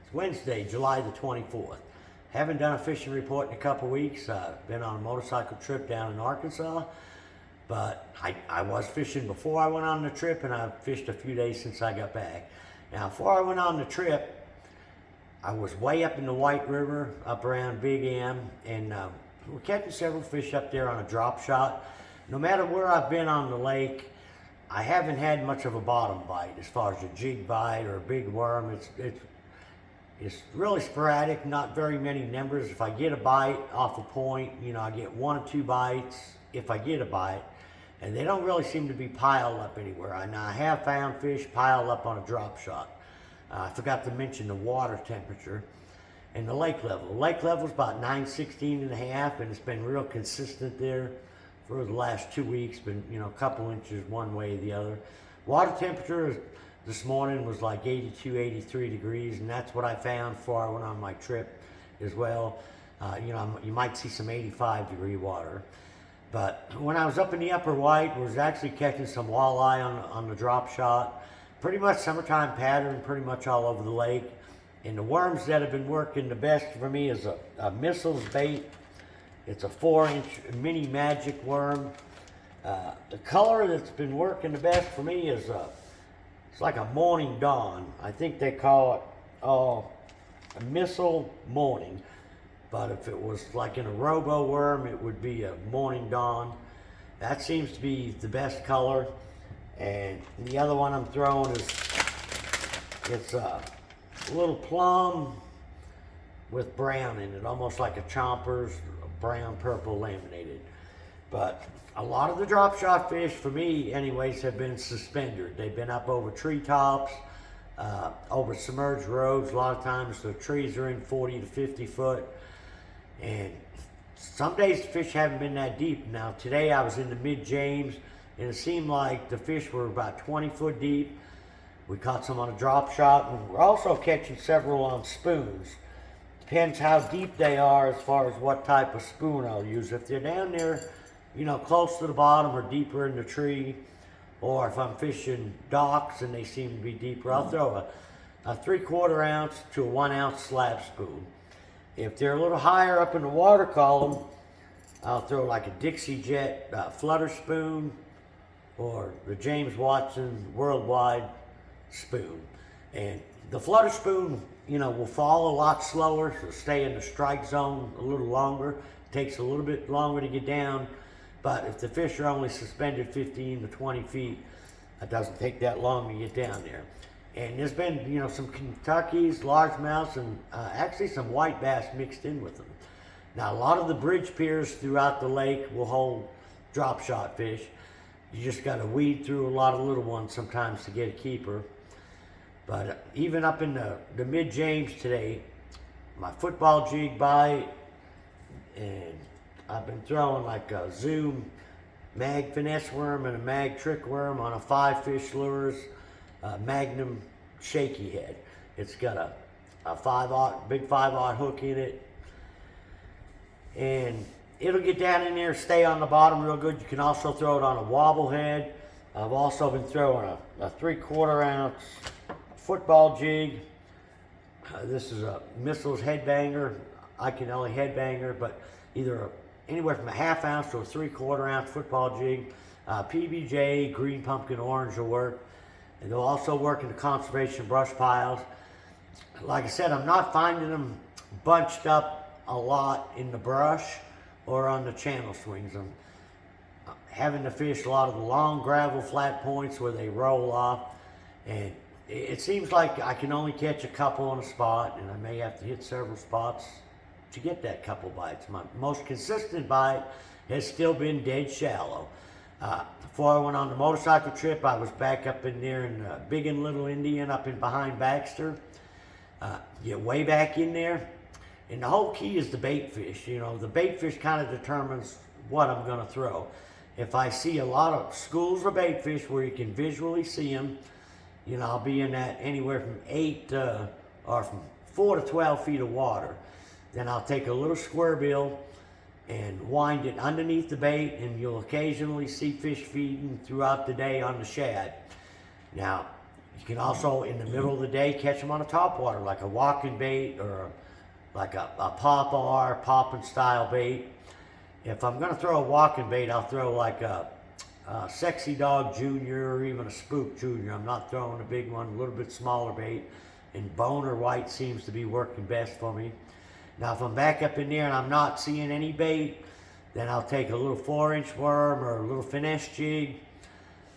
It's Wednesday, July the 24th. Haven't done a fishing report in a couple weeks. Been on a motorcycle trip down in Arkansas, but I was fishing before I went on the trip, and I've fished a few days since I got back. Now, before I went on the trip, I was way up in the White River, up around Big M, and we're catching several fish up there on a drop shot. No matter where I've been on the lake, I haven't had much of a bottom bite as far as a jig bite or a big worm. It's really sporadic, not very many numbers. If I get a bite off a point, I get 1 or 2 bites if I get a bite, and they don't really seem to be piled up anywhere. I have found fish piled up on a drop shot. I forgot to mention the water temperature and the lake level. The lake level is about 916.5, and it's been real consistent there for the last 2 weeks. Been a couple inches one way or the other. Water temperature this morning was like 82, 83 degrees, and that's what I found before I went on my trip as well. You might see some 85-degree water. But when I was up in the Upper White, I was actually catching some walleye on the drop shot. Pretty much summertime pattern, pretty much all over the lake. And the worms that have been working the best for me is a missiles bait. It's a 4-inch mini magic worm. The color that's been working the best for me is it's like a morning dawn. I think they call it a missile morning. But if it was like in a robo worm, it would be a morning dawn. That seems to be the best color. And the other one I'm throwing it's a little plum with brown in it, almost like a Chomper's brown purple laminated. But a lot of the drop shot fish for me anyways have been suspendered. They've been up over treetops, over submerged roads. A lot of times the trees are in 40 to 50 foot. And some days the fish haven't been that deep. Now today I was in the mid-James, and it seemed like the fish were about 20 foot deep. We caught some on a drop shot, and we're also catching several on spoons. Depends how deep they are as far as what type of spoon I'll use. If they're down there, close to the bottom or deeper in the tree, or if I'm fishing docks and they seem to be deeper, I'll throw a 3/4 ounce to a 1 ounce slab spoon. If they're a little higher up in the water column, I'll throw like a Dixie Jet flutter spoon or the James Watson Worldwide spoon. And the flutter spoon, will fall a lot slower, so stay in the strike zone a little longer. It takes a little bit longer to get down, but if the fish are only suspended 15 to 20 feet, it doesn't take that long to get down there. And there's been, some Kentuckys, largemouths, and actually some white bass mixed in with them. Now, a lot of the bridge piers throughout the lake will hold drop shot fish. You just got to weed through a lot of little ones sometimes to get a keeper. But even up in the mid-James today, my football jig bite, and I've been throwing like a Zoom mag finesse worm and a mag trick worm on a 5-fish lures. Magnum shaky head. It's got a big 5/0 hook in it, and it'll get down in there, stay on the bottom real good. You can also throw it on a wobble head. I've also been throwing a 3/4 ounce football jig. This is a Missiles headbanger, Iconelli headbanger, but either anywhere from a 1/2 ounce to a 3/4 ounce football jig. PBJ, green pumpkin orange will work. And they'll also work in the conservation brush piles. Like I said, I'm not finding them bunched up a lot in the brush or on the channel swings. I'm having to fish a lot of the long gravel flat points where they roll off. And it seems like I can only catch a couple on a spot, and I may have to hit several spots to get that couple bites. My most consistent bite has still been dead shallow. Before I went on the motorcycle trip, I was back up in there in Big and Little Indian, up in behind Baxter. Get way back in there, and the whole key is the bait fish. The bait fish kind of determines what I'm going to throw. If I see a lot of schools of bait fish where you can visually see them, I'll be in that anywhere from 4 to 12 feet of water. Then I'll take a little square bill and wind it underneath the bait, and you'll occasionally see fish feeding throughout the day on the shad. Now, You can also, in the middle of the day, catch them on a topwater, like a walking bait or like a pop-R, popping style bait. If I'm gonna throw a walking bait, I'll throw like a Sexy Dog Junior or even a Spook Junior. I'm not throwing a big one, a little bit smaller bait. And bone or white seems to be working best for me. Now if I'm back up in there and I'm not seeing any bait, then I'll take a little 4-inch worm or a little finesse jig,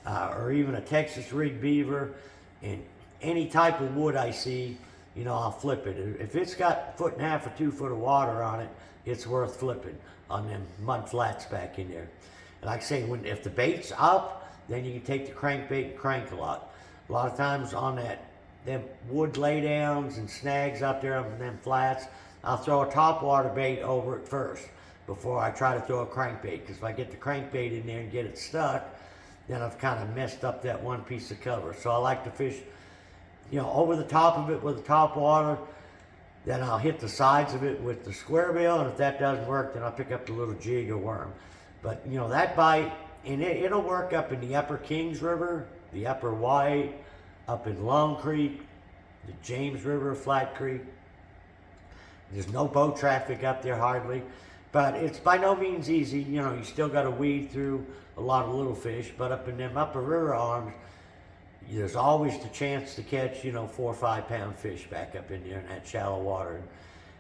or even a Texas rig beaver, and any type of wood I see, you know, I'll flip it. If it's got 1.5 or 2 foot of water on it, it's worth flipping on them mud flats back in there. And like I say, if the bait's up, then you can take the crankbait and crank a lot. A lot of times on them wood laydowns and snags up there on them flats, I'll throw a topwater bait over it first before I try to throw a crankbait. Because if I get the crankbait in there and get it stuck, then I've kind of messed up that one piece of cover. So I like to fish, you know, over the top of it with the topwater. Then I'll hit the sides of it with the square bill, and if that doesn't work, then I'll pick up the little jig or worm. But you know, that bite, and it'll work up in the upper Kings River, the upper White, up in Long Creek, the James River, Flat Creek. There's no boat traffic up there hardly, but it's by no means easy. You know, you still got to weed through a lot of little fish, but up in them upper river arms, there's always the chance to catch, you know, 4 or 5 pound fish back up in there in that shallow water. And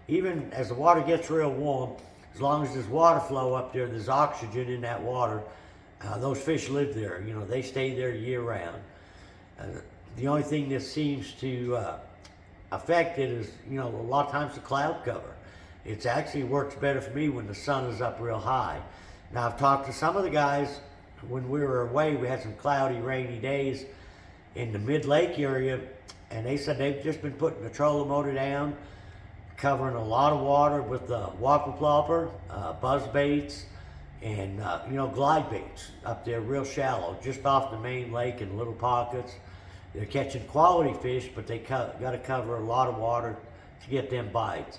even as the water gets real warm, as long as there's water flow up there, there's oxygen in that water, those fish live there. You know, they stay there year round. The only thing that seems to affect it is, you know, a lot of times the cloud cover. It actually works better for me when the sun is up real high. Now I've talked to some of the guys when we were away. We had some cloudy, rainy days in the mid-lake area, and they said they've just been putting the trolling motor down, covering a lot of water with the whopper plopper, buzz baits, and you know, glide baits up there real shallow, just off the main lake in little pockets. They're catching quality fish, but they got to cover a lot of water to get them bites.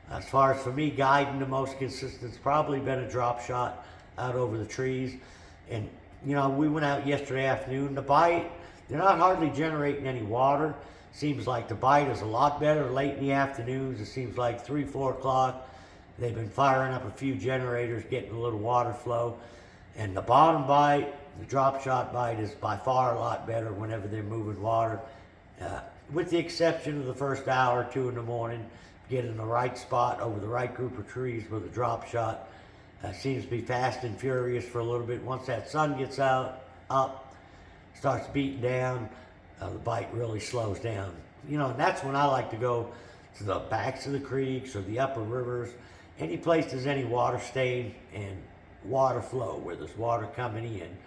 As far as for me, guiding the most consistent, it's probably been a drop shot out over the trees. And you know, we went out yesterday afternoon. The bite, they're not hardly generating any water. Seems like the bite is a lot better late in the afternoons. It seems like 3, 4 o'clock. They've been firing up a few generators, getting a little water flow. And the bottom bite, the drop shot bite, is by far a lot better whenever they're moving water. With the exception of the first hour or 2 in the morning, getting the right spot over the right group of trees with a drop shot. Seems to be fast and furious for a little bit. Once that sun gets up, starts beating down, the bite really slows down. You know, and that's when I like to go to the backs of the creeks or the upper rivers, any place there's any water stain and water flow, where there's water coming in.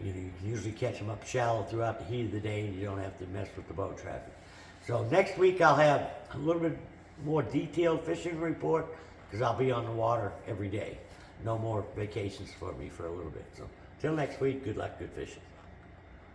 You know, you can usually catch them up shallow throughout the heat of the day, and you don't have to mess with the boat traffic. So next week I'll have a little bit more detailed fishing report, because I'll be on the water every day. No more vacations for me for a little bit. So till next week, good luck, good fishing.